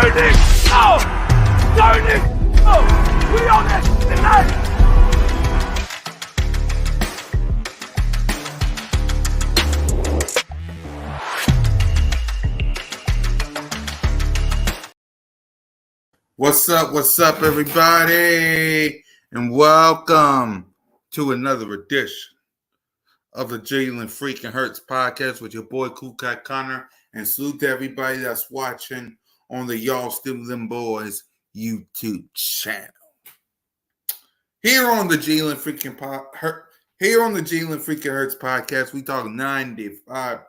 Turning! Oh! Turning! Oh! We on this tonight! What's up, everybody? And welcome to another edition of the Jalen Freaking Hurts podcast with your boy Cool Cat Connor. And salute to everybody that's watching on the Y.S.D.B Boys YouTube channel. Here on the Jalen Freaking Hurts podcast, we talk 95%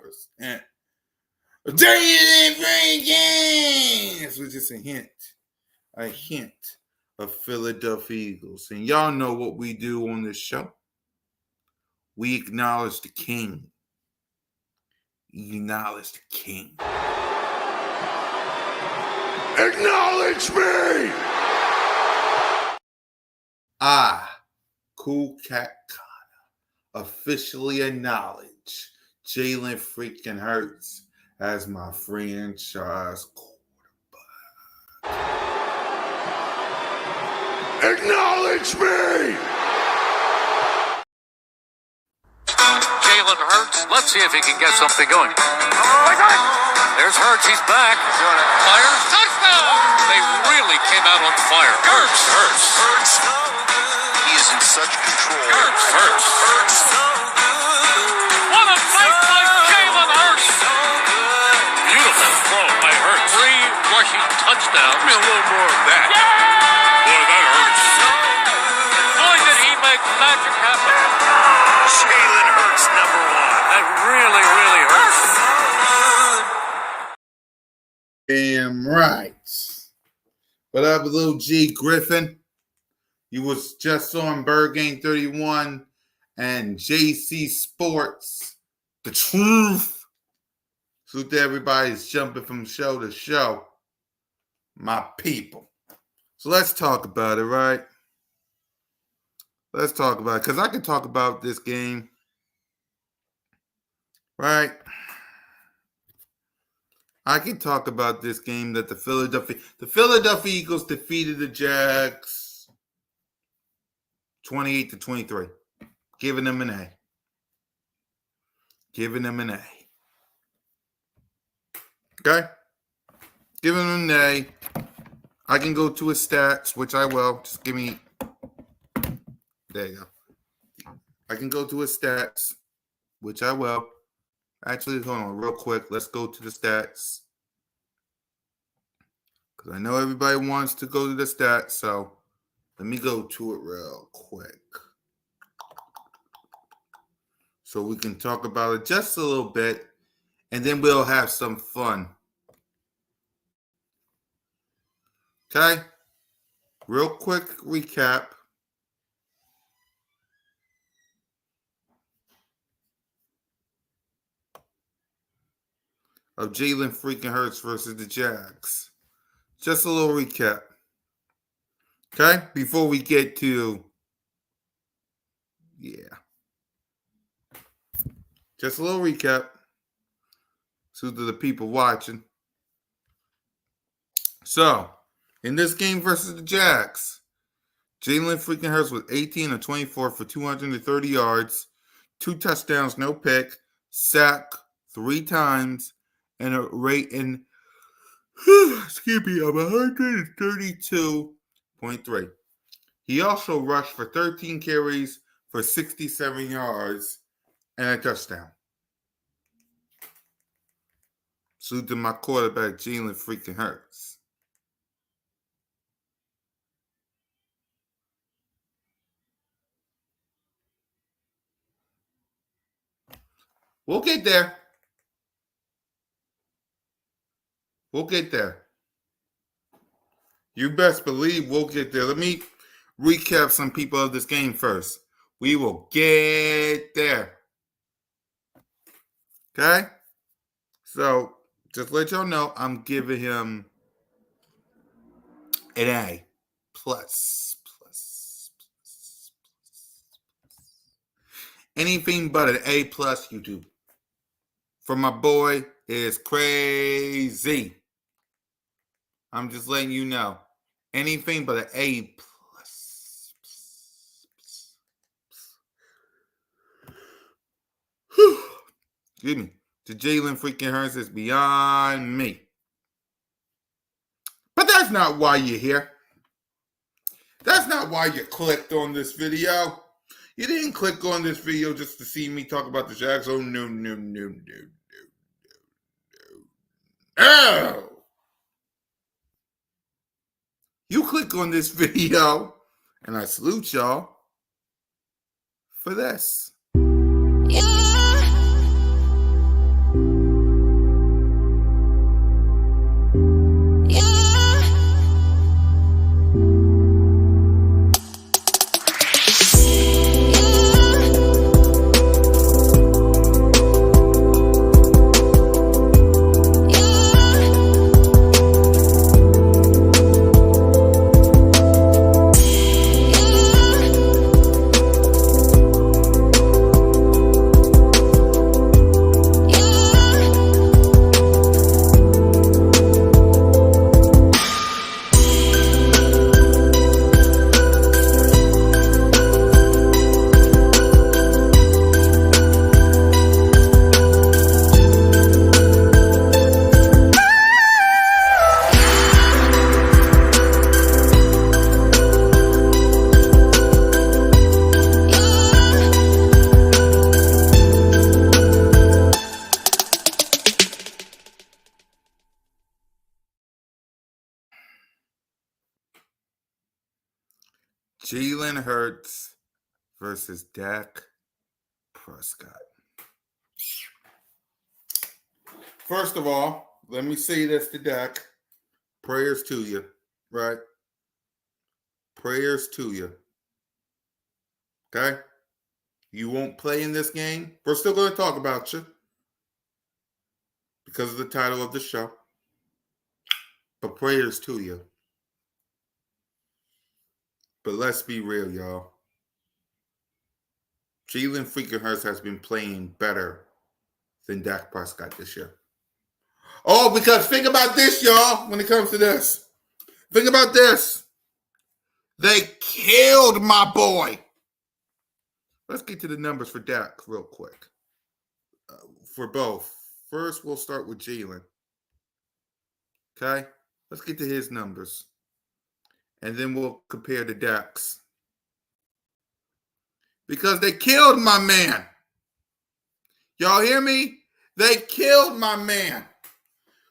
of Jalen Freaking, which is a hint of Philadelphia Eagles. And y'all know what we do on this show. We acknowledge the king. Acknowledge the king. Acknowledge me! I, Cool Cat Connor, officially acknowledge Jalen Freaking Hurts as my franchise quarterback. Acknowledge me! Jalen Hurts. Let's see if he can get something going. There's Hurts. He's back. Fires. Touchdown! They really came out on fire. Hurts. He is in such control. Hurts. What a fight by Jalen Hurts! Beautiful throw by Hurts. 3 rushing touchdowns. Give me a little more of that. Boy, that hurts. Boy, did he make magic happen. Jalen Hurts, number 1. That really, really hurts. Damn right. What up, little G Griffin? You was just on Bird Game 31 and JC Sports. The truth. Salute to everybody's jumping from show to show. My people. So let's talk about it, right? Let's talk about it. Because I can talk about this game. Right? I can talk about this game that the Philadelphia Eagles defeated the Jags 28-23. Giving them an A. Giving them an A. Okay? Giving them an A. I can go to his stats, which I will. Just give me. There you go. I can go to his stats, which I will. Actually, hold on real quick. Let's go to the stats. Because I know everybody wants to go to the stats, so let me go to it real quick. So we can talk about it just a little bit, and then we'll have some fun. Okay? Real quick recap. Of Jalen Freaking Hurts versus the Jags. Just a little recap. Okay? Before we get to, just a little recap. So to the people watching. So, in this game versus the Jags, Jalen Freaking Hurts was 18 of 24 for 230 yards, 2 touchdowns, no pick, sack 3 times, and a rating, of 132.3. He also rushed for 13 carries for 67 yards and a touchdown. Salute to my quarterback, Jalen Freaking Hurts. We'll get there. We'll get there. You best believe we'll get there. Let me recap some people of this game first. We will get there. Okay? So, just let y'all know, I'm giving him an A. Plus. Anything but an A plus, YouTube. For my boy is crazy. I'm just letting you know. Anything but an A+. Whew. Excuse me. To Jalen freaking Hurts is beyond me. But that's not why you're here. That's not why you clicked on this video. You didn't click on this video just to see me talk about the Jags. Oh, no, no, no, no, no, no. You click on this video, and I salute y'all for this. Jalen Hurts versus Dak Prescott. First of all, let me say this to Dak. Prayers to you, right? Prayers to you. Okay? You won't play in this game. We're still going to talk about you because of the title of the show. But prayers to you. But let's be real, y'all. Jalen freaking Hurts has been playing better than Dak Prescott this year. Oh, because think about this, y'all, when it comes to this. Think about this. They killed my boy. Let's get to the numbers for Dak real quick. For both. First, we'll start with Jalen. Okay? Let's get to his numbers. And then we'll compare the Dak's. Because they killed my man. Y'all hear me? They killed my man.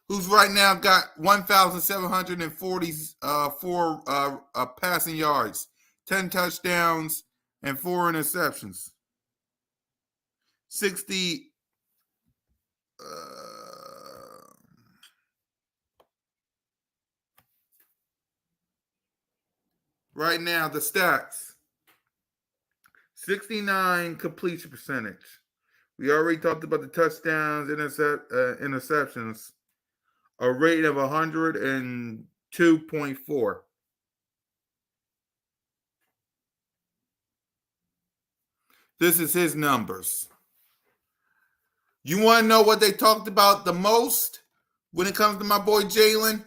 Who's right now got 1,744 passing yards, 10 touchdowns, and 4 interceptions. 60. Right now, the stats. 69 completion percentage. We already talked about the touchdowns, interceptions. A rate of 102.4. This is his numbers. You want to know what they talked about the most when it comes to my boy Jalen?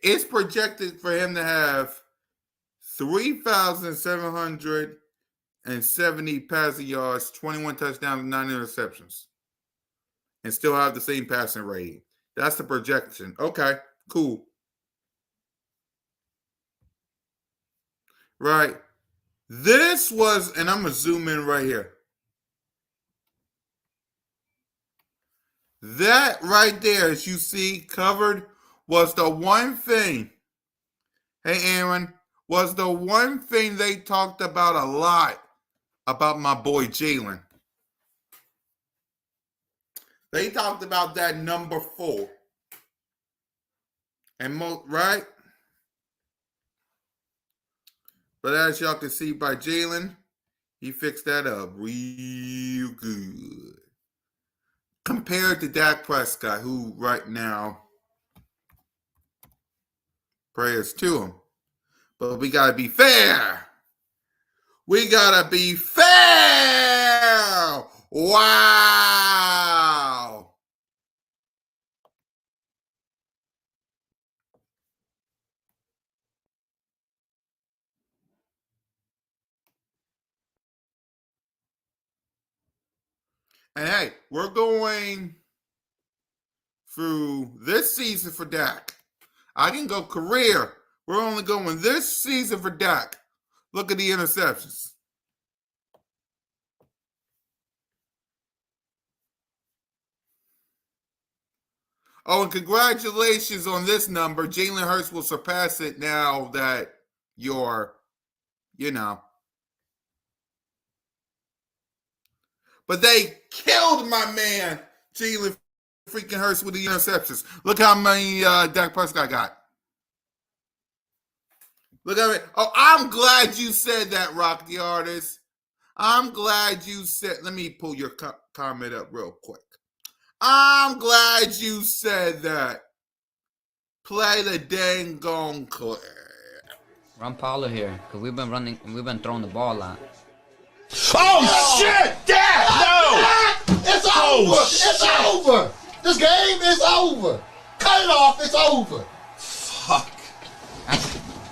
It's projected for him to have 3,770 passing yards, 21 touchdowns, and 9 interceptions, and still have the same passing rating. That's the projection. Okay, cool. Right. This was, and I'm going to zoom in right here. That right there, as you see, covered, was the one thing. Hey, Aaron, was the one thing they talked about a lot about my boy Jalen. They talked about that number 4. And right? But as y'all can see by Jalen, he fixed that up real good. Compared to Dak Prescott, who right now, prayers to him. But we got to be fair. We gotta be fair. Wow. And hey, we're going through this season for Dak. I can go career. We're only going this season for Dak. Look at the interceptions. Oh, and congratulations on this number. Jalen Hurts will surpass it now that you're, you know. But they killed my man, Jalen freaking Hurts, with the interceptions. Look how many Dak Prescott got. Look at it. Oh, I'm glad you said that, Rock the Artist. I'm glad you said. Let me pull your comment up real quick. I'm glad you said that. Play the dang gong clip. Run Paulo here, because we've been throwing the ball a lot. Oh, shit! Dad! No! It's over! It's over! This game is over! Cut it off, it's over! Fuck.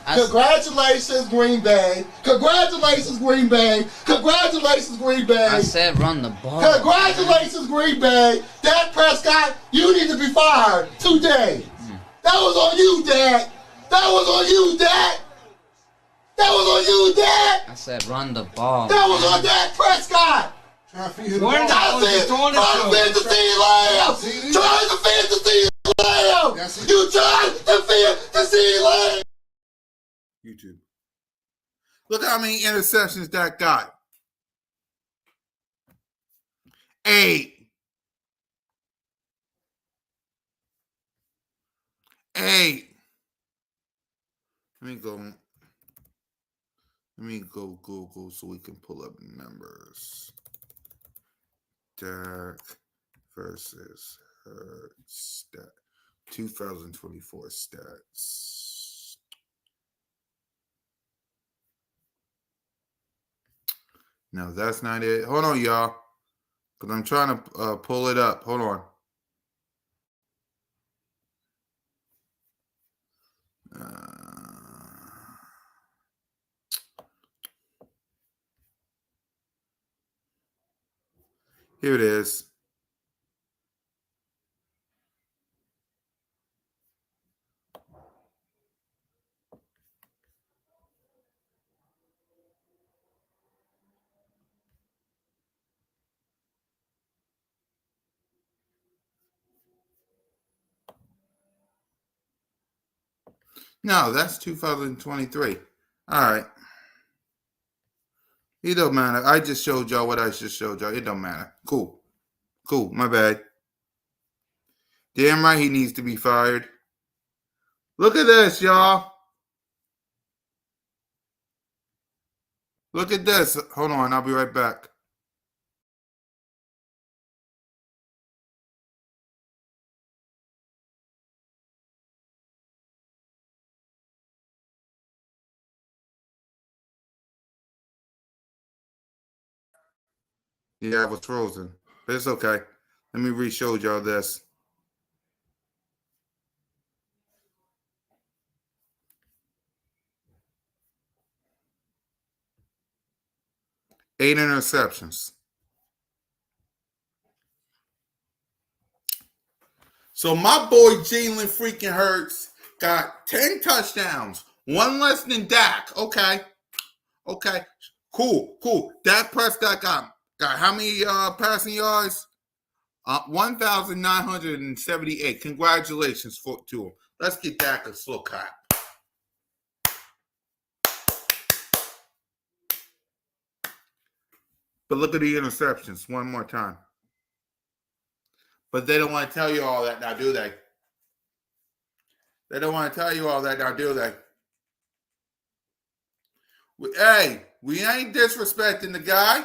Congratulations, Green Bay! Congratulations, Green Bay! Congratulations, Green Bay! I said run the ball. Congratulations, Green Bay! Dak Prescott, you need to be fired today! That was on you, Dak! That was on you, Dak! That was on you, Dak! I said run the ball. That was on Dak Prescott! Trying to feed the ball. Trying to feed the Lamb! Trying to feed the Lamb! You trying to feed the Lamb! YouTube. Look how many interceptions Dak got. 8. 8. Let me go Google so we can pull up numbers. Dak versus Hurts 2024 stats. No, that's not it. Hold on, y'all. Because I'm trying to pull it up. Hold on. Here it is. No, that's 2023. All right. It don't matter. I just showed y'all what I just showed y'all. It don't matter. Cool. My bad. Damn right he needs to be fired. Look at this, y'all. Look at this. Hold on. I'll be right back. Yeah, I was frozen. But it's okay. Let me re-show y'all this. Eight interceptions. So my boy Jalen freaking Hurts got 10 touchdowns. One less than Dak. Okay. Cool. Dak Prescott got how many passing yards? 1,978. Congratulations to him. Let's get Dak a slow clap. But look at the interceptions one more time. But they don't want to tell you all that now, do they? They don't want to tell you all that now, do they? Hey, we ain't disrespecting the guy.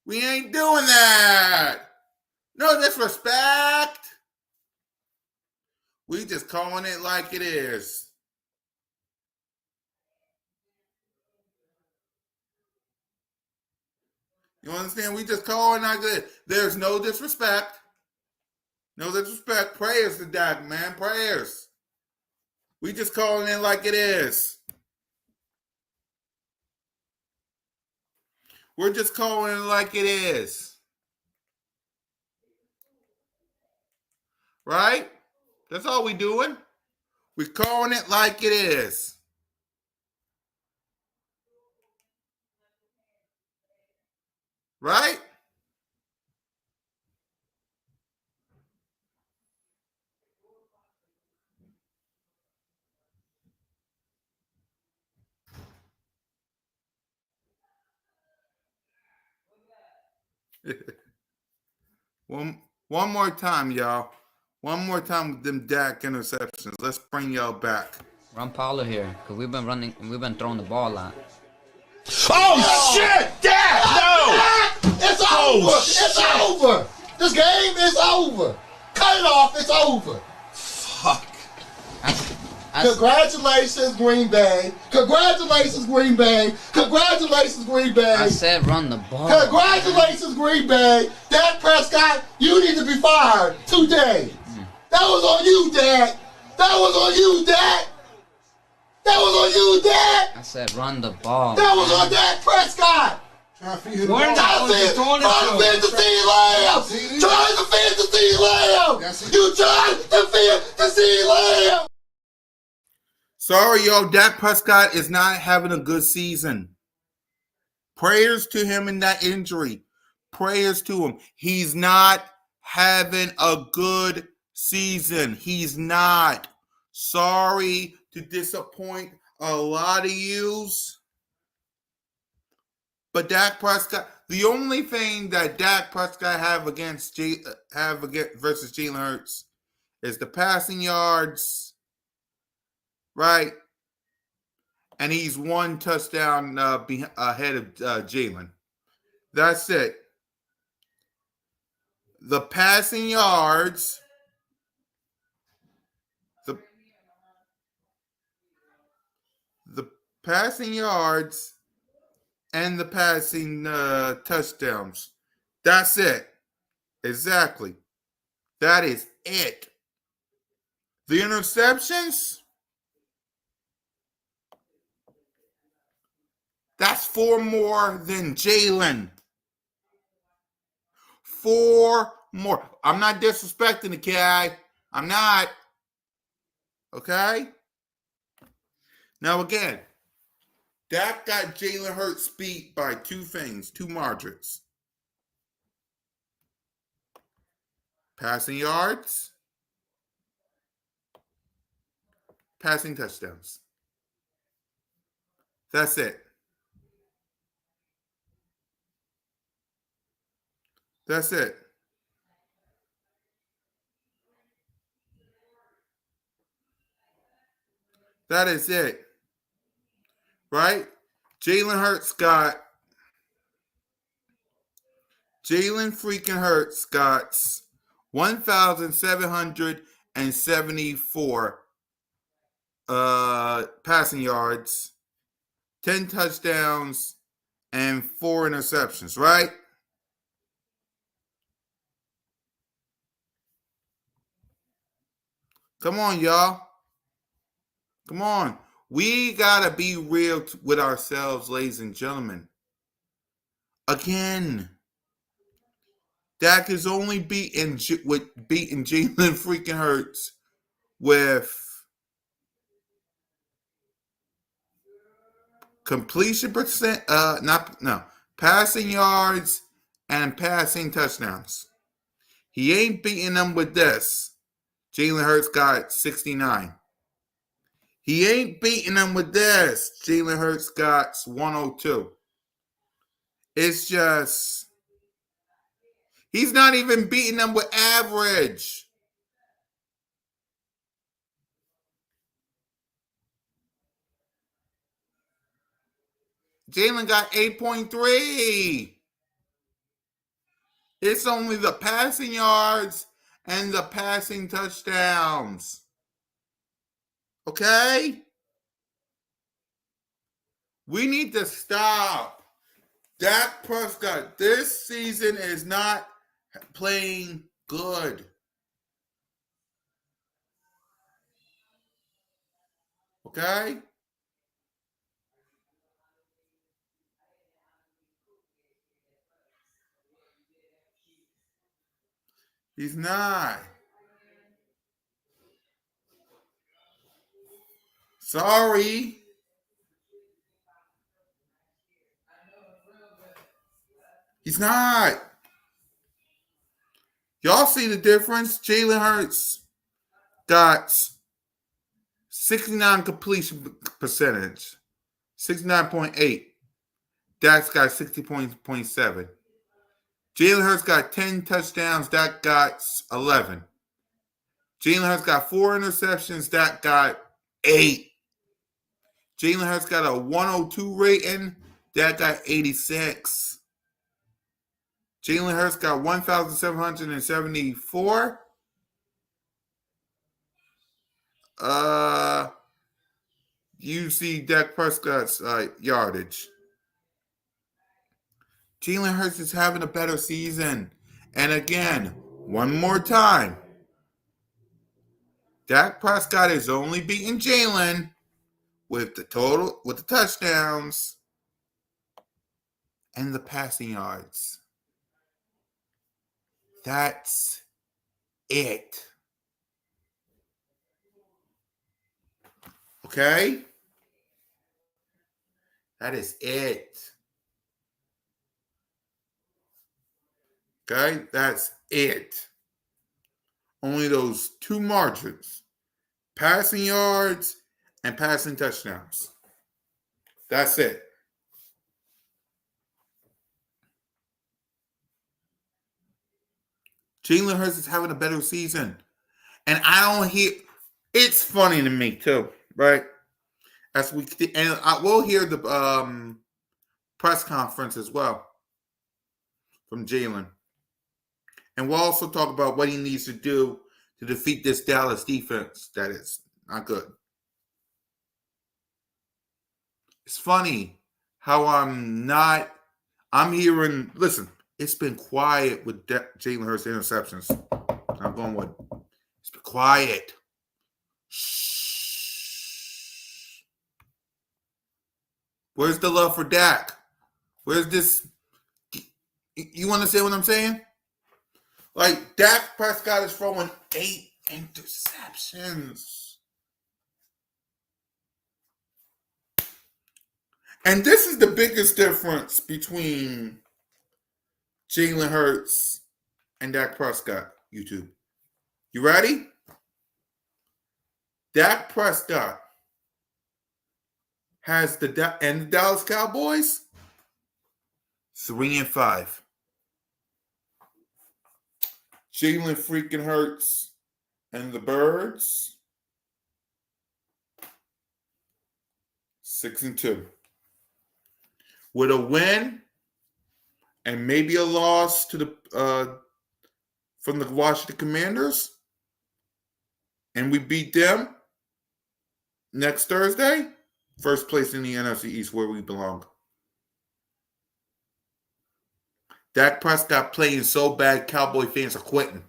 We ain't doing that. No disrespect. We just calling it like it is. You understand? We just calling out good. There's no disrespect. No disrespect. Prayers to Dak, man. Prayers. We just calling it like it is. We're just calling it like it is. Right? That's all we doing. We're calling it like it is. Right? One more time, y'all. One more time with them Dak interceptions. Let's bring y'all back. Run Paulo here, because we've been throwing the ball out. Oh, shit! Dak! No! It's over! It's over! This game is over! Cut it off! It's over! Fuck. Congratulations, Green Bay! Congratulations, Green Bay! Congratulations, Green Bay! I said run the ball. Congratulations, Green Bay! Dak Prescott, you need to be fired today! That was on you, Dak! That was on you, Dak! That was on you, Dak! I said run the ball. That was on Dak Prescott! Trying to feed him Trying to defend the CeeDee Lamb! Trying to defend the CeeDee Lamb! You trying to defend the CeeDee Lamb! Sorry, y'all. Dak Prescott is not having a good season. Prayers to him in that injury. Prayers to him. He's not having a good season. He's not. Sorry to disappoint a lot of yous. But Dak Prescott, the only thing that Dak Prescott versus Jalen Hurts is the passing yards, right? And he's one touchdown ahead of Jalen. That's it. The passing yards, the passing yards, and the passing touchdowns. That's it. Exactly. That is it. The interceptions, that's 4 more than Jalen. 4 more. I'm not disrespecting the guy. I'm not. Okay? Now again, Dak got Jalen Hurts beat by 2 things, 2 margins. Passing yards, passing touchdowns. That's it. That's it. That is it. Right? Jalen freaking Hurts got 1,774 passing yards, 10 touchdowns, and 4 interceptions, right? Come on, y'all. Come on. We got to be real with ourselves, ladies and gentlemen. Again, Dak is only beating Jalen freaking Hurts with completion percent, passing yards and passing touchdowns. He ain't beating them with this. Jalen Hurts got 69. He ain't beating them with this. Jalen Hurts got 102. It's just, he's not even beating them with average. Jalen got 8.3. It's only the passing yards and the passing touchdowns. Okay? We need to stop Dak Prescott this season is not playing good. Okay? He's not. Sorry. He's not. Y'all see the difference? Jalen Hurts got 69 completion percentage, 69.8. Dak's got 60.7. Jalen Hurts got 10 touchdowns. Dak got 11. Jalen Hurts got 4 interceptions. Dak got 8. Jalen Hurts got a 102 rating. Dak got 86. Jalen Hurts got 1,774. You see Dak Prescott's yardage. Jalen Hurts is having a better season. And again, one more time, Dak Prescott is only beating Jalen with the touchdowns and the passing yards. That's it. Okay? That is it. Okay? That's it. Only those two margins. Passing yards and passing touchdowns. That's it. Jalen Hurts is having a better season. And I don't hear, it's funny to me too, right? And I will hear the press conference as well from Jalen. And we'll also talk about what he needs to do to defeat this Dallas defense that is not good. It's funny how I'm hearing, listen, it's been quiet with Jalen Hurts interceptions. I'm going with, it's been quiet. Shh. Where's the love for Dak? Where's this? You understand what I'm saying? Like, Dak Prescott is throwing 8 interceptions. And this is the biggest difference between Jalen Hurts and Dak Prescott, YouTube. You ready? Dak Prescott has the Dallas Cowboys 3-5. Jalen freaking Hurts and the Birds 6-2. With a win and maybe a loss to the from the Washington Commanders, and we beat them next Thursday, first place in the NFC East where we belong. Dak Prescott playing so bad, Cowboy fans are quitting.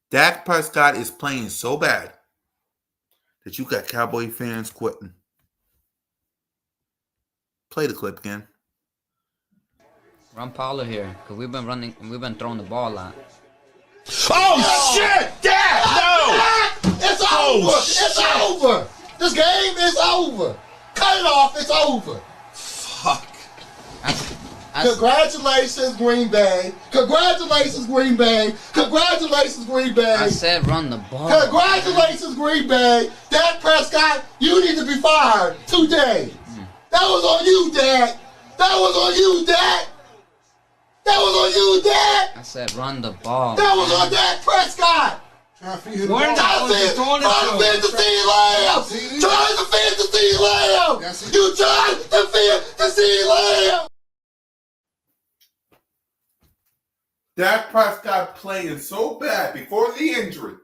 Dak Prescott is playing so bad that you got Cowboy fans quitting. Play the clip again. Run Paula here, because we've been throwing the ball a lot. Oh, shit! Dad! No! It's over! It's over! This game is over! Cut it off! It's over! Fuck. Congratulations, Green Bay! Congratulations, Green Bay! Congratulations, Green Bay! I said run the ball. Congratulations, Green Bay! Dak Prescott, you need to be fired today! That was on you, Dak! That was on you, Dak! That was on you, Dak! I said run the ball. That was on Dak Prescott! Where Trying to feed the Lamb! Trying to feed the Lamb! You trying to feed the Lamb! Dak Prescott playing so bad before the injury,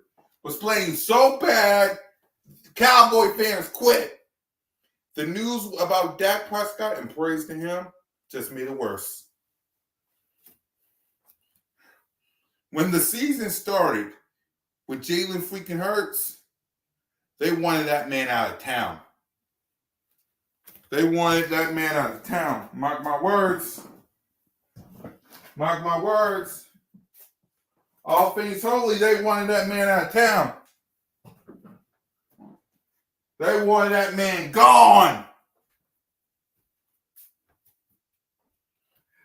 was playing so bad, The Cowboy fans quit. The news about Dak Prescott and praise to him just made it worse. When the season started with Jalen freaking Hurts, they wanted that man out of town. They wanted that man out of town. Mark my words. Mark my words. All things holy, they wanted that man out of town. They wanted that man gone.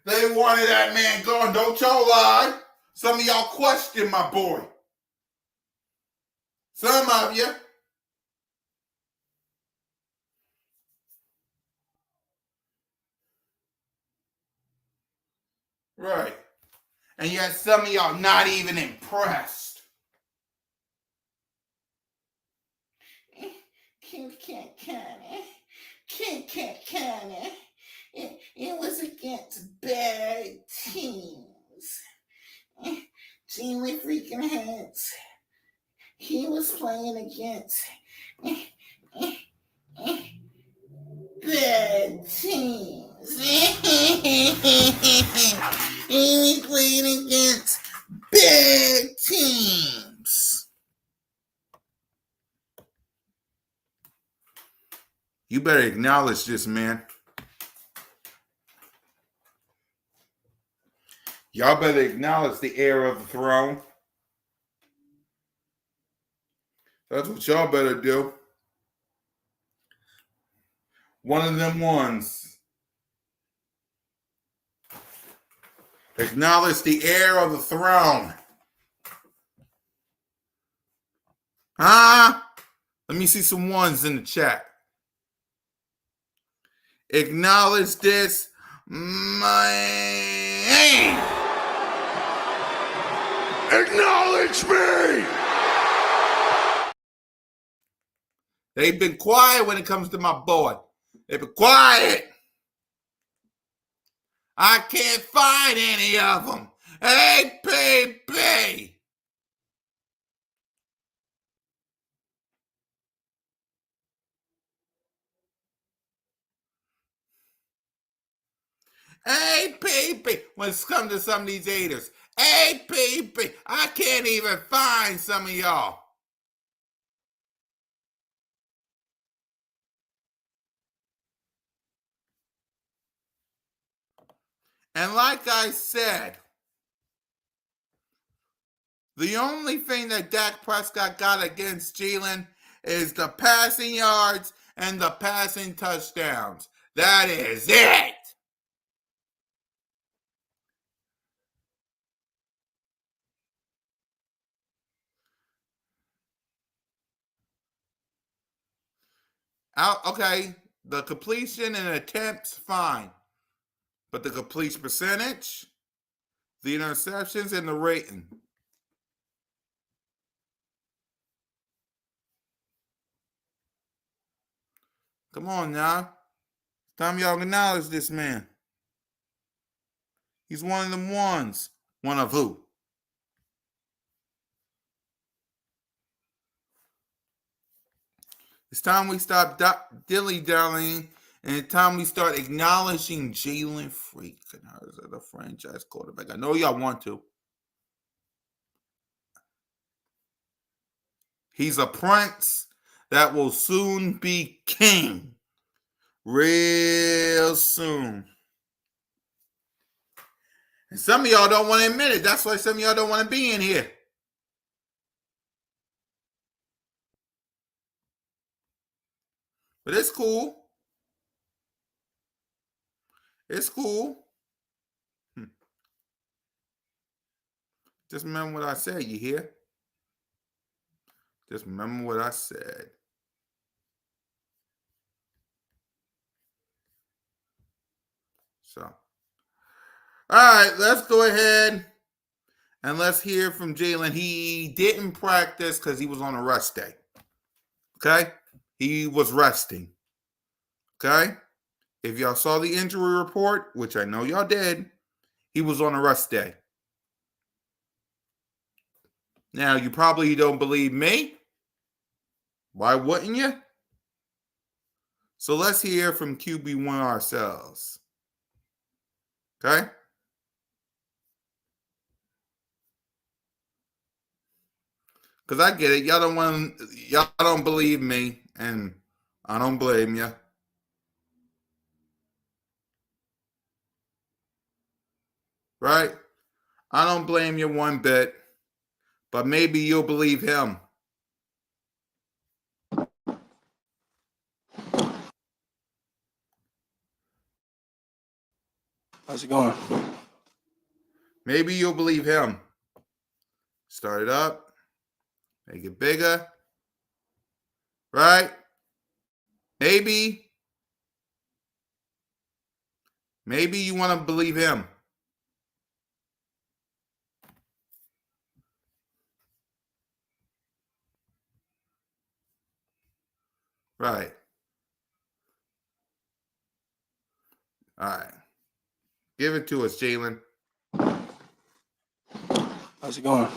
They wanted that man gone. Don't y'all lie. Some of y'all question my boy. Some of you. Right. And yet some of y'all not even impressed. It was against bad teams. Jalen freaking Hurts. He was playing against bad teams. He was playing against bad teams. You better acknowledge this, man. Y'all better acknowledge the heir of the throne. That's what y'all better do. One of them ones. Acknowledge the heir of the throne. Huh? Let me see some ones in the chat. Acknowledge this, man. Acknowledge me! They've been quiet when it comes to my boy. They've been quiet. I can't find any of them. Hey, baby. Hey, baby. When it's come to some of these haters. Hey, baby. I can't even find some of y'all. And like I said, the only thing that Dak Prescott got against Jalen is the passing yards and the passing touchdowns. That is it. Okay, the completion and attempts, fine. But the completion percentage, the interceptions, and the rating. Come on now. Time y'all acknowledge this man. He's one of them ones. One of who? It's time we stop dilly-dallying, and it's time we start acknowledging Jalen freaking Hurts as a franchise quarterback. I know y'all want to. He's a prince that will soon be king. Real soon. And some of y'all don't want to admit it. That's why some of y'all don't want to be in here. But it's cool. It's cool. Just remember what I said, you hear? Just remember what I said. So, all right, let's go ahead and let's hear from Jalen. He didn't practice because he was on a rest day. Okay? He was resting. Okay? If y'all saw the injury report, which I know y'all did, he was on a rest day. Now, you probably don't believe me, Why wouldn't you? So let's hear from QB1 ourselves. Okay? Because I get it. Y'all don't believe me, and I don't blame you. Right? I don't blame you one bit, but maybe you'll believe him. How's it going? Maybe you'll believe him. Start it up. Make it bigger. Right? Maybe you want to believe him. Right. All right. Give it to us, Jalen. How's it going?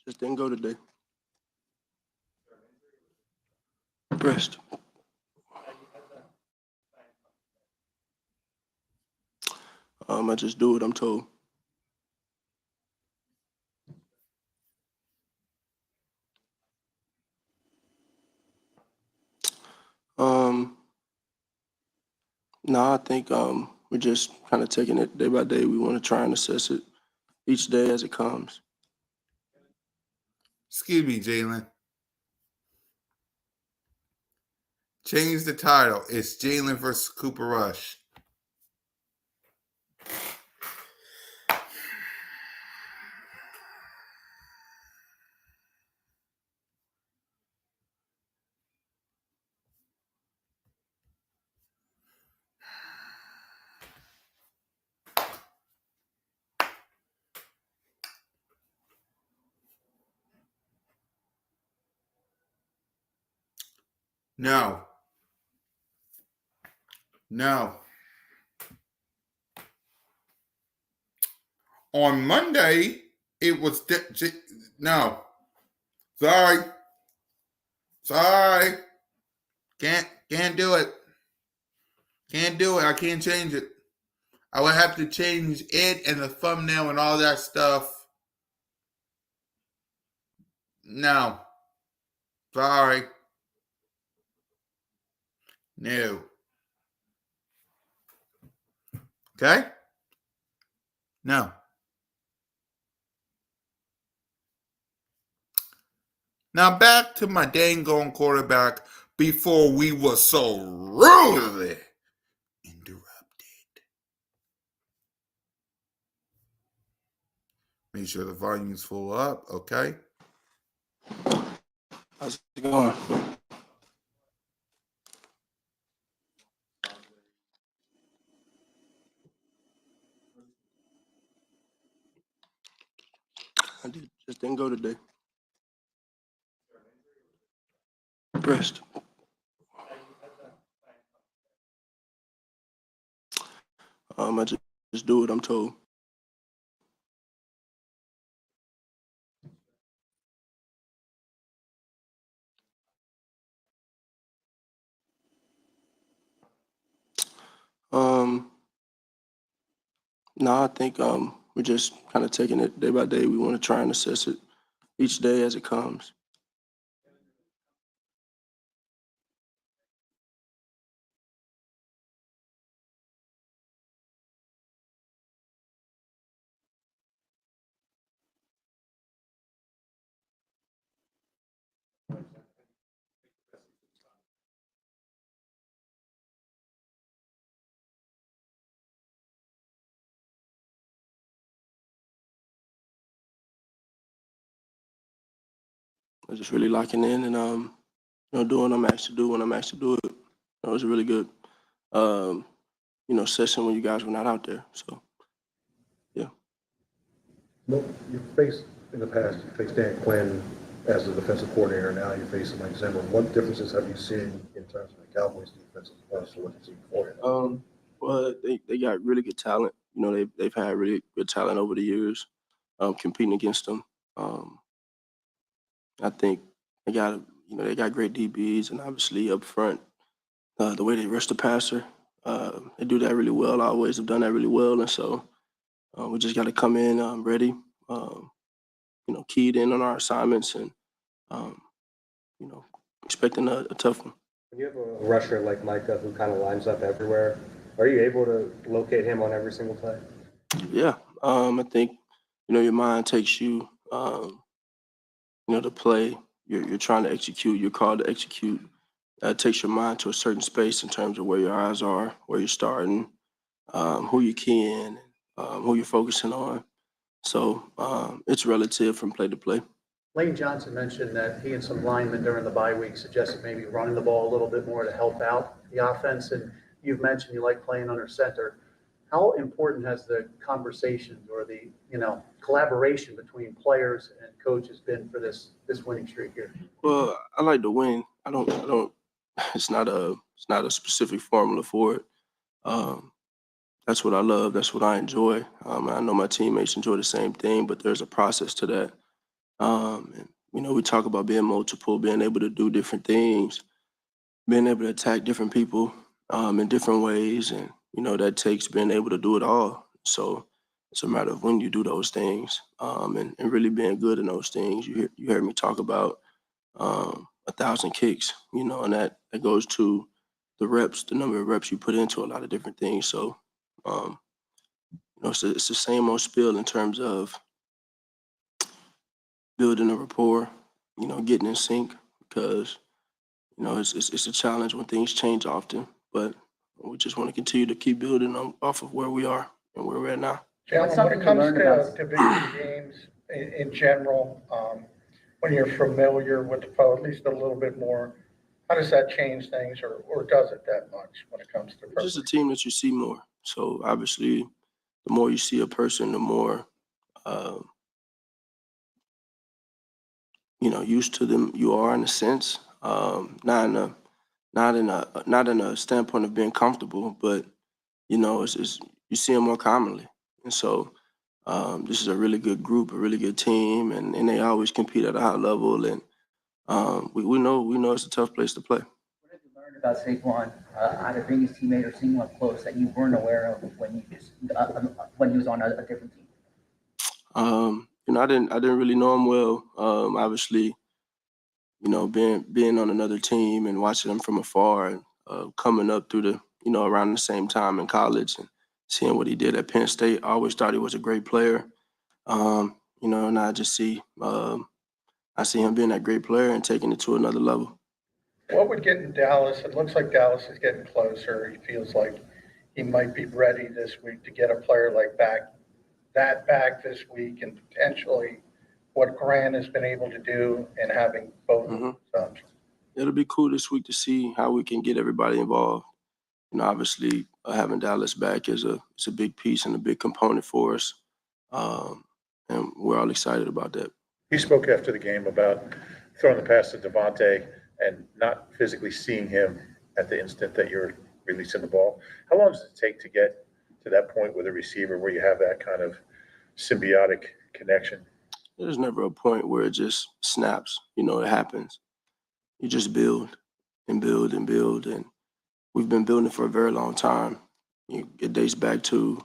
Just didn't go today. Rest. I just do what I'm told. No, I think we're just kind of taking it day by day. We want to try and assess it each day as it comes. Excuse me, Jalen. Change the title. It's Jalen versus Cooper Rush. No. On Monday, it was no. Sorry. Can't do it. Can't do it. I can't change it. I would have to change it and the thumbnail and all that stuff. No. Sorry. No. Okay? No. Now back to my dang gone quarterback before we were so rudely interrupted. Make sure the volume's full up, okay? How's it going? Just didn't go today. Rest. I just do what I'm told. No, I think we're just kind of taking it day by day. We want to try and assess it each day as it comes. I'm just really locking in and doing what I'm asked to do when I'm asked to do it. It was a really good session when you guys were not out there. So yeah. Well, you faced in the past, you faced Dan Quinn as the defensive coordinator. Now you're facing Mike Zimmer. What differences have you seen in terms of the Cowboys defense as opposed to what you've seen beforehand? Well, they got really good talent. You know, they've had really good talent over the years. Competing against them, I think they got great DBs, and obviously up front, the way they rush the passer, they do that really well. Always have done that really well, and so we just got to come in ready, keyed in on our assignments, and um, expecting a tough one. When you have a rusher like Micah who kind of lines up everywhere, are you able to locate him on every single play? Yeah, I think your mind takes you, to play. You're trying to execute. You're called to execute. It takes your mind to a certain space in terms of where your eyes are, where you're starting, who you're keying, who you're focusing on. So it's relative from play to play. Lane Johnson mentioned that he and some linemen during the bye week suggested maybe running the ball a little bit more to help out the offense. And you've mentioned you like playing under center. How important has the conversations or the collaboration between players and coaches been for this winning streak here? Well, I like to win. I don't. It's not a specific formula for it. That's what I love. That's what I enjoy. I know my teammates enjoy the same thing, but there's a process to that. And we talk about being multiple, being able to do different things, being able to attack different people in different ways, and that takes being able to do it all. So it's a matter of when you do those things, and really being good in those things. You heard me talk about 1,000 kicks, and that goes to the reps, the number of reps you put into a lot of different things. So it's the same old spiel in terms of building a rapport, getting in sync, because it's a challenge when things change often, but we just want to continue to keep building off of where we are and where we're at now. Jalen, when it comes to division games in general, when you're familiar with the foe at least a little bit more, how does that change things, or does it that much when it comes to? It's just a team that you see more. So obviously, the more you see a person, the more used to them you are in a sense. Not in a standpoint of being comfortable, but it's you see them more commonly, and so this is a really good group, a really good team, and they always compete at a high level, and we know it's a tough place to play. What did you learn about Saquon, either being his teammate or seeing him up close, that you weren't aware of when he was on a different team? I didn't really know him well. Obviously, being on another team and watching them from afar, and coming up through the around the same time in college, and seeing what he did at Penn State. I always thought he was a great player. And I just see him being that great player and taking it to another level. What would get in Dallas? It looks like Dallas is getting closer. He feels like he might be ready this week to get a player like back this week, and potentially what Grant has been able to do and having both sons. It'll be cool this week to see how we can get everybody involved. Obviously, having Dallas back is a big piece and a big component for us, and we're all excited about that. He spoke after the game about throwing the pass to Devontae and not physically seeing him at the instant that you're releasing the ball. How long does it take to get to that point with a receiver where you have that kind of symbiotic connection? There's never a point where it just snaps. It happens. You just build and build and build, and we've been building for a very long time. It dates back to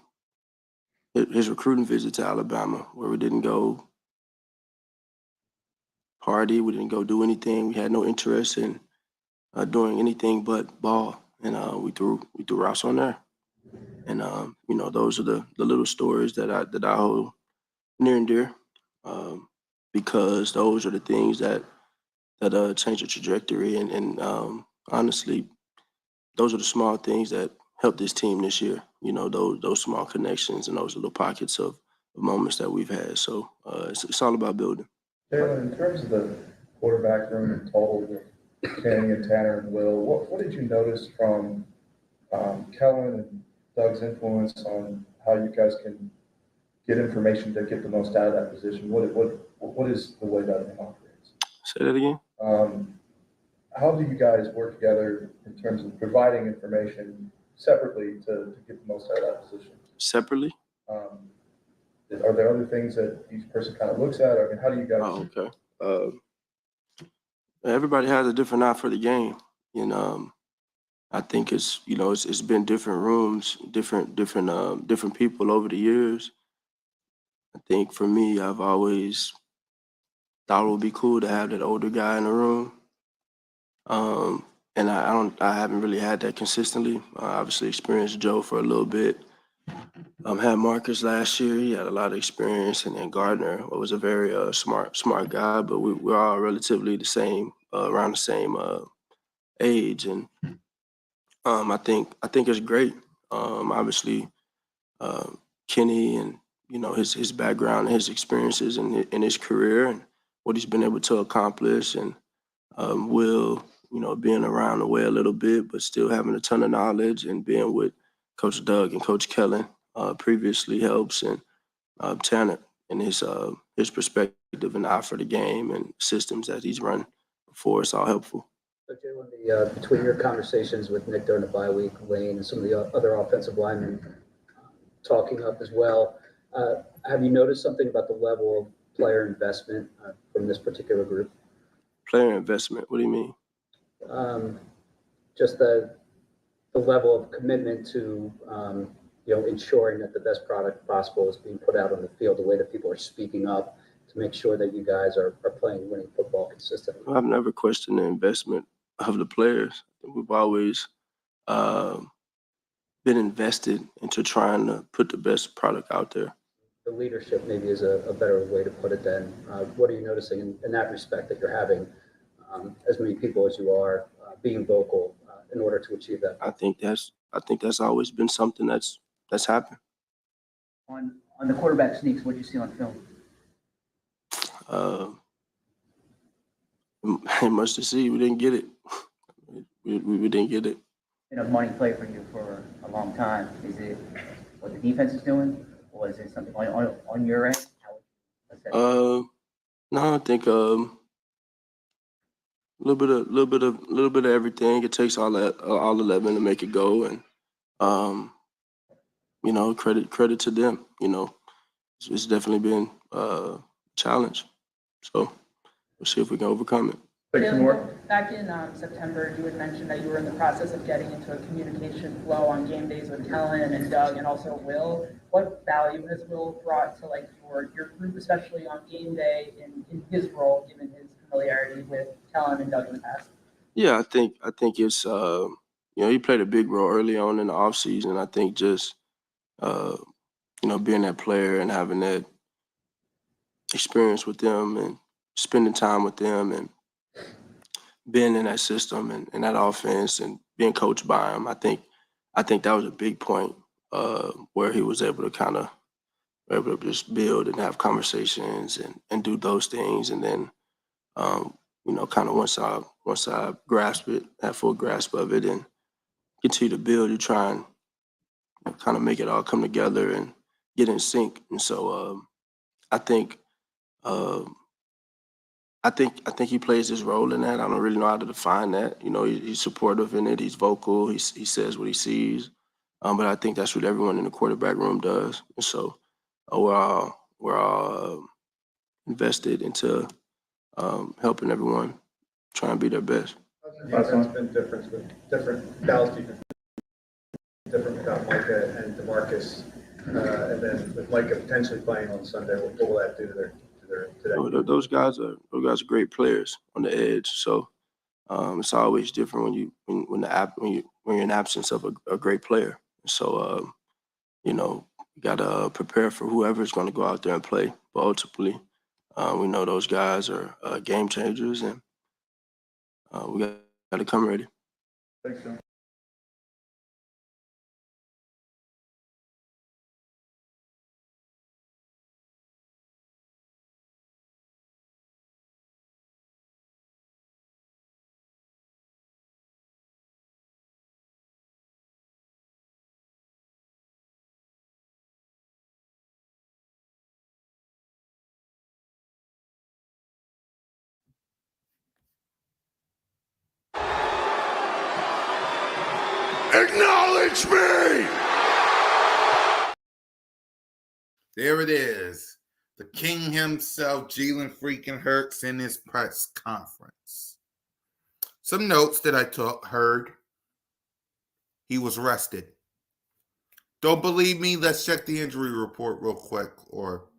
his recruiting visit to Alabama, where we didn't go party, we didn't go do anything. We had no interest in doing anything but ball, and we threw routes on there. And those are the little stories that I hold near and dear, because those are the things that change the trajectory, and honestly, those are the small things that helped this team this year. Those small connections and those little pockets of moments that we've had. So it's all about building. Jalen, in terms of the quarterback room in total with Kenny and Tanner and Will, what did you notice from Kellen and Doug's influence on how you guys can get information to get the most out of that position? What is the way that it operates? Say that again. How do you guys work together in terms of providing information separately to get the most out of that position? Separately? Are there other things that each person kind of looks at? I mean, how do you guys? Oh, okay. Everybody has a different eye for the game. And I think it's been different rooms, different people over the years. I think for me, I've always thought it would be cool to have that older guy in the room. And I haven't really had that consistently. Obviously experienced Joe for a little bit. Had Marcus last year. He had a lot of experience, and then Gardner was a very smart guy. But we're all relatively the same, around the same age, and I think it's great. Obviously, Kenny and his background and his experiences in his career and what he's been able to accomplish, and Will, being around the way a little bit, but still having a ton of knowledge, and being with Coach Doug and Coach Kellen previously helps, and Tanner and his perspective and eye for the game and systems that he's run before, it's all helpful. So Jalen, between your conversations with Nick during the bye week, Wayne, and some of the other offensive linemen talking up as well, have you noticed something about the level of player investment from this particular group? Player investment, what do you mean? Just the level of commitment to ensuring that the best product possible is being put out on the field, the way that people are speaking up to make sure that you guys are playing winning football consistently. I've never questioned the investment of the players. We've always been invested into trying to put the best product out there. The leadership maybe is a better way to put it then. What are you noticing in that respect, that you're having as many people as you are being vocal in order to achieve that? I think that's always been something that's happened. On the quarterback sneaks, what did you see on film? Ain't much to see. We didn't get it. We didn't get it. Been a money play for you for a long time. Is it what the defense is doing, or is it something on your end? No, I think a little bit of everything. It takes all 11 to make it go, and credit to them. It's definitely been a challenge. So we'll see if we can overcome it. Back in September, you had mentioned that you were in the process of getting into a communication flow on game days with Kellen and Doug and also Will. What value has Will brought to your group, especially on game day in his role, given his familiarity with Kellen and Doug in the past? Yeah, I think it's he played a big role early on in the offseason. I think just being that player and having that experience with them and spending time with them and being in that system and that offense and being coached by him, I think that was a big point where he was able to just build and have conversations and do those things. And then, kind of once I grasp it, have full grasp of it and continue to build, you try and kind of make it all come together and get in sync. And so I think he plays his role in that. I don't really know how to define that. He's supportive in it. He's vocal. He says what he sees. But I think that's what everyone in the quarterback room does. And so we're all invested into helping everyone try and be their best. Defense been different Dallas defense, different without Micah and DeMarcus, and then with Micah potentially playing on Sunday. What will that do to their today? Those guys are great players on the edge. So it's always different when you're in absence of a great player. So you gotta prepare for whoever's going to go out there and play. But ultimately, we know those guys are game changers, and we got to come ready. Thanks, John. Acknowledge me! There it is. The king himself, Jalen freaking Hurts, in his press conference. Some notes that I heard. He was rested. Don't believe me? Let's check the injury report real quick, or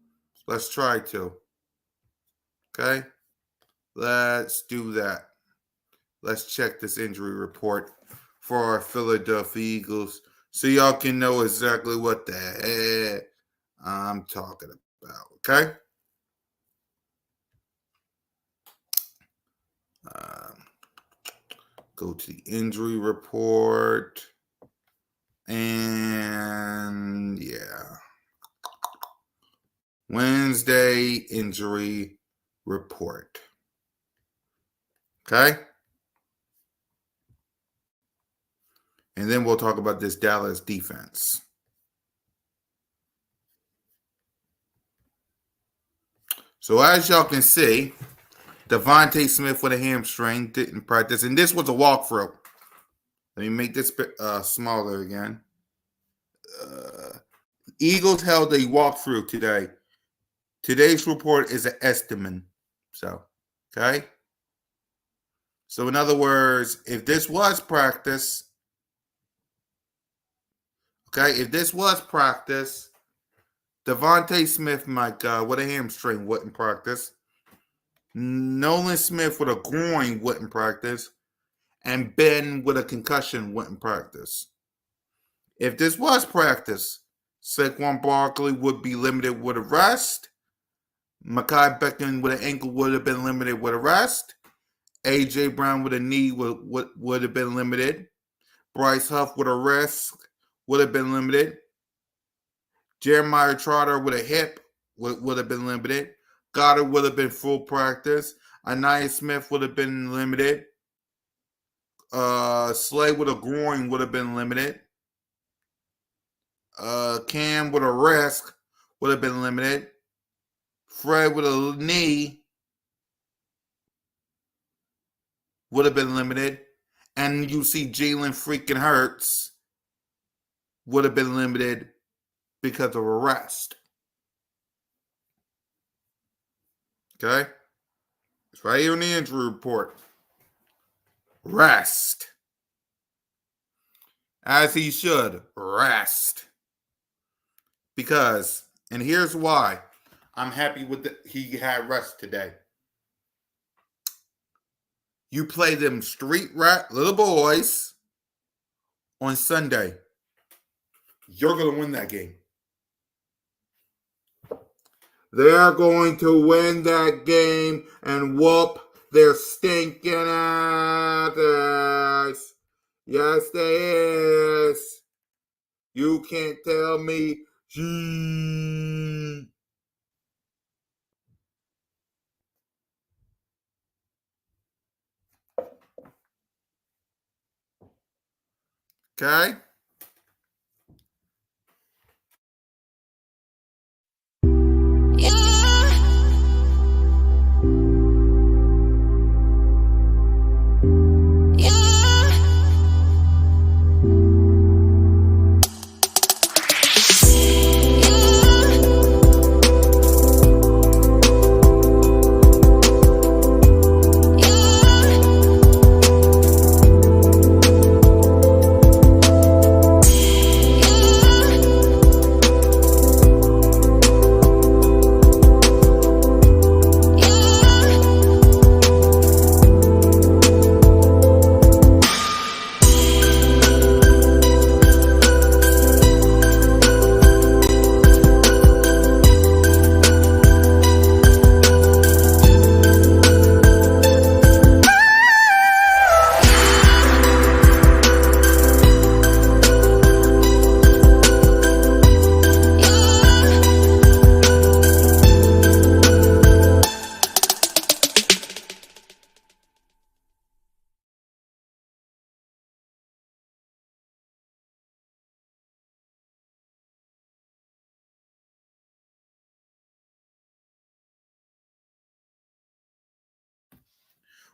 let's try to. Okay? Let's do that. Let's check this injury report for our Philadelphia Eagles so y'all can know exactly what the heck I'm talking about. Okay? Go to the injury report. And yeah. Wednesday injury report. Okay? And then we'll talk about this Dallas defense. So as y'all can see, Devontae Smith with a hamstring didn't practice. And this was a walkthrough. Let me make this smaller again. Eagles held a walkthrough today. Today's report is an estimate. So, okay? So, in other words, if this was practice, Devontae Smith, my God, with a hamstring wouldn't practice. Nolan Smith with a groin wouldn't practice. And Ben with a concussion wouldn't practice. If this was practice, Saquon Barkley would be limited with a rest. Mekhi Becton with an ankle would have been limited with a rest. A.J. Brown with a knee would have been limited. Bryce Huff with a rest would have been limited. Jeremiah Trotter with a hip would have been limited. Goddard would have been full practice. Anaya Smith would have been limited. Slay with a groin would have been limited. Cam with a rest would have been limited. Fred with a knee would have been limited. And you see Jalen freaking Hurts would have been limited because of a rest. Okay? It's right here in the injury report. Rest. As he should. Rest. Because, and here's why I'm happy with he had rest today. You play them street rat little boys on Sunday. You're going to win that game. They're going to win that game and whoop their stinking asses. Yes, they is. You can't tell me. Okay?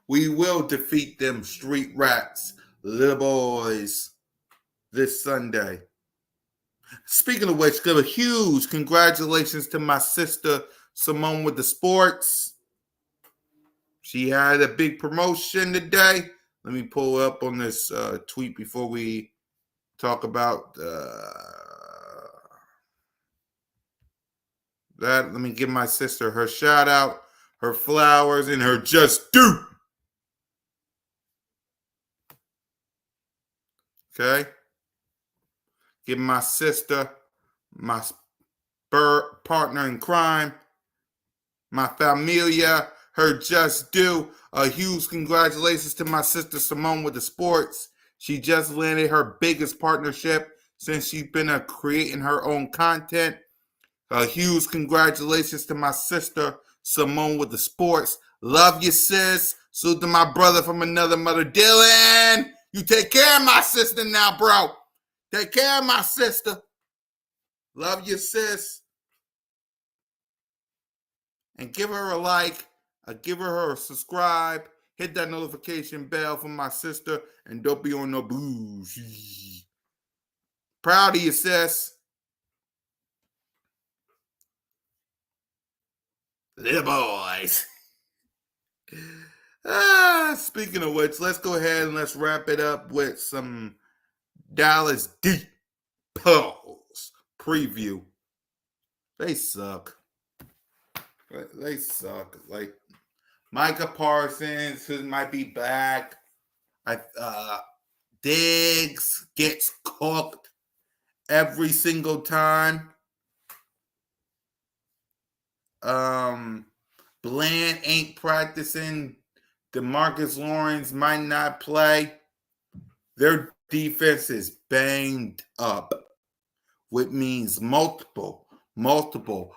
We will defeat them street rats, little boys. this Sunday. Speaking of which, give a huge congratulations to my sister, Simone, with the sports. She had a big promotion today. Let me pull up on this tweet before we talk about that. Let me give my sister her shout out, her flowers, and her just due. Okay? Give my sister, my partner in crime, my familia, her just due. A huge congratulations to my sister Simone with the sports. She just landed her biggest partnership since she's been creating her own content. A huge congratulations to my sister Simone with the sports. Love you, sis. Salute to my brother from another mother, Dylan. You take care of my sister now, bro. Take care of my sister. Love you, sis. And give her a like. Give her a subscribe. Hit that notification bell for my sister. And don't be on no booze. Proud of you, sis. Little boys. Speaking of which, let's go ahead and let's wrap it up with some Dallas Deep Pulse preview. They suck. They suck. Like Micah Parsons, who might be back. Diggs gets cooked every single time. Bland ain't practicing. DeMarcus Lawrence might not play. Their defense is banged up, which means multiple bombs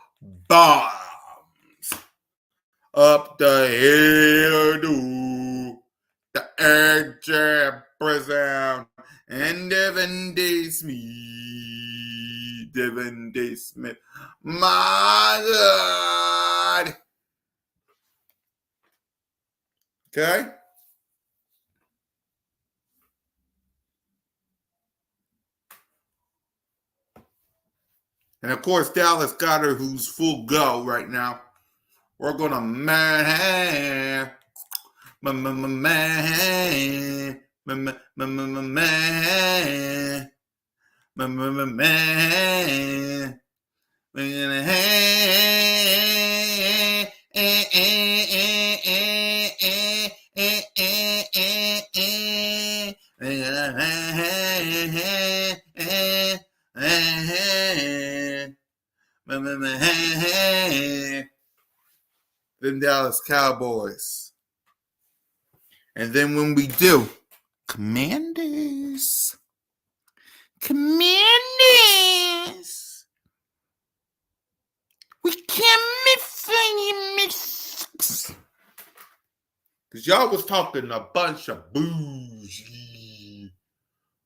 up the hill to the AJ Brown and Devin D. Smith. My God. Okay? And of course, Dallas Goedert, who's full go right now. We're going to man. Them Dallas Cowboys. And then when we do, Commanders. We can't miss any miss. Because y'all was talking a bunch of bougie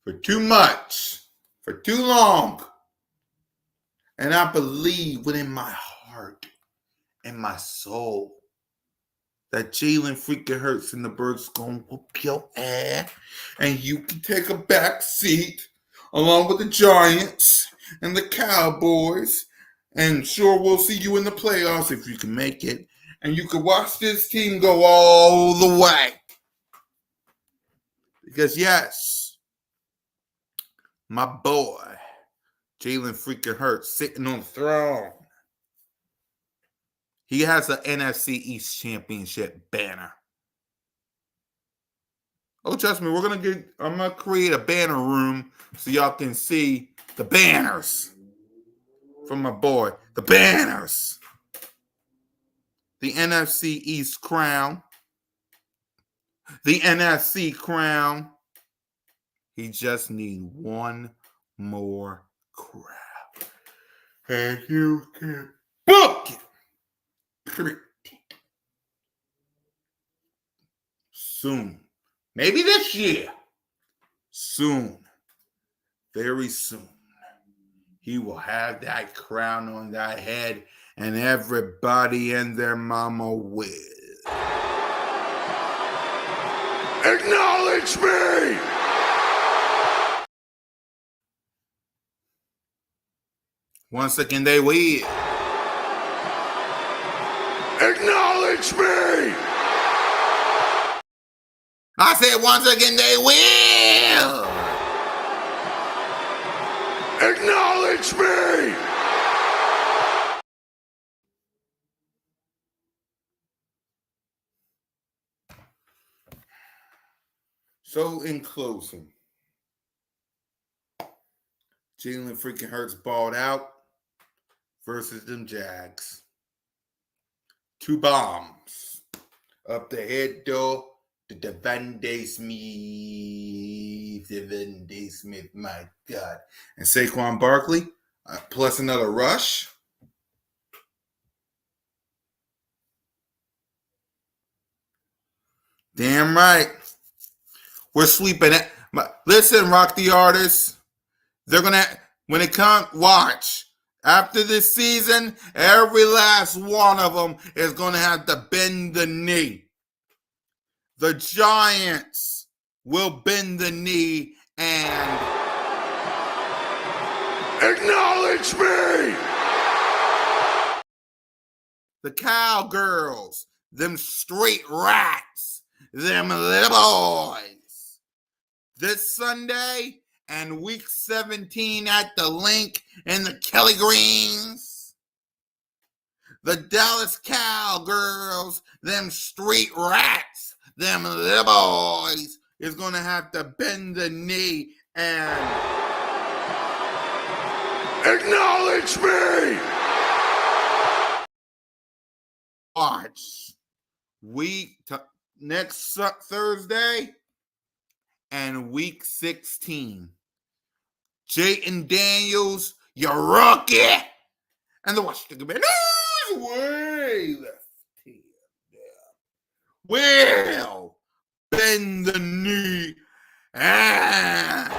for too much, for too long. And I believe within my heart and my soul that Jalen freaking Hurts and the Birds going to whoop your ass. And you can take a back seat along with the Giants and the Cowboys. And sure, we'll see you in the playoffs if you can make it. And you can watch this team go all the way. Because, yes, my boy, Jalen freaking Hurts, sitting on the throne. He has an NFC East Championship banner. Oh, trust me, I'm going to create a banner room so y'all can see the banners from my boy. The banners. The NFC East crown. The NFC crown. He just needs one more crowd. And you can book it. Soon. Maybe this year. Soon. Very soon. He will have that crown on that head, and everybody and their mama will. Acknowledge me! Once again, they will. Acknowledge me! I said once again, they will. Acknowledge me! So in closing, Jalen freaking Hurts balled out versus them Jags. 2 bombs up the head door to Devontae Smith, my God. And Saquon Barkley, plus another rush. Damn right. We're sweeping it. Listen, Rock the Artists. They're going to, when it comes, watch. After this season, every last one of them is going to have to bend the knee. The Giants will bend the knee and acknowledge me. The Cowgirls, them straight rats, them little boys. This Sunday and week 17 at the Link in the Kelly Greens. The Dallas Cowgirls, them street rats, them little boys, is going to have to bend the knee and acknowledge me. Watch next Thursday and week 16. Jayden Daniels, your rookie, and the Washington Commanders way left here will bend the knee and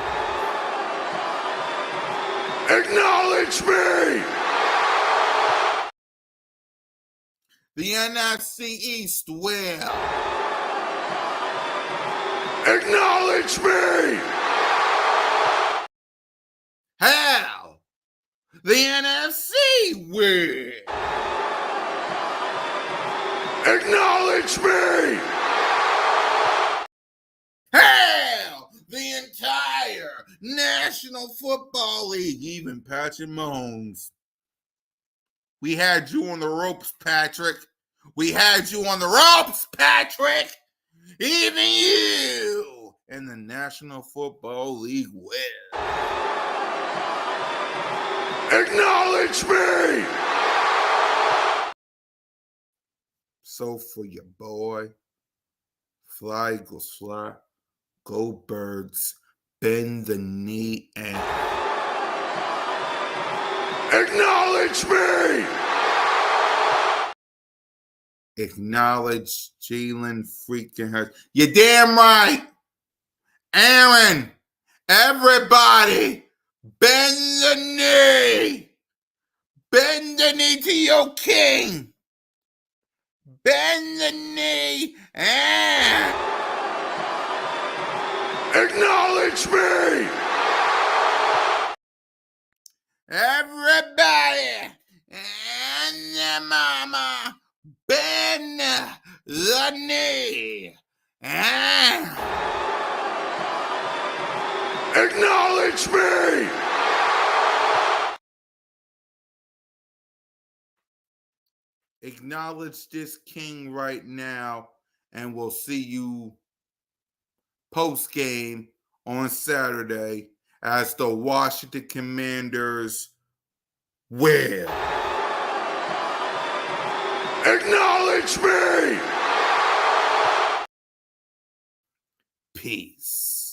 acknowledge me. The NFC East will acknowledge me. Hell, the NFC will acknowledge me. Hell, the entire National Football League, even Patrick Mahomes. We had you on the ropes, Patrick. We had you on the ropes, Patrick. Even you in the National Football League will acknowledge me. So for your boy, fly, Eagles fly, go Birds, bend the knee and acknowledge me. Acknowledge Jalen freaking Hurts. You're damn right. Aaron, everybody, bend the knee. Bend the knee to your king. Bend the knee and acknowledge me. Everybody and the mama, bend the knee and acknowledge me. Acknowledge this king right now, and we'll see you post-game on Saturday as the Washington Commanders will acknowledge me. Peace.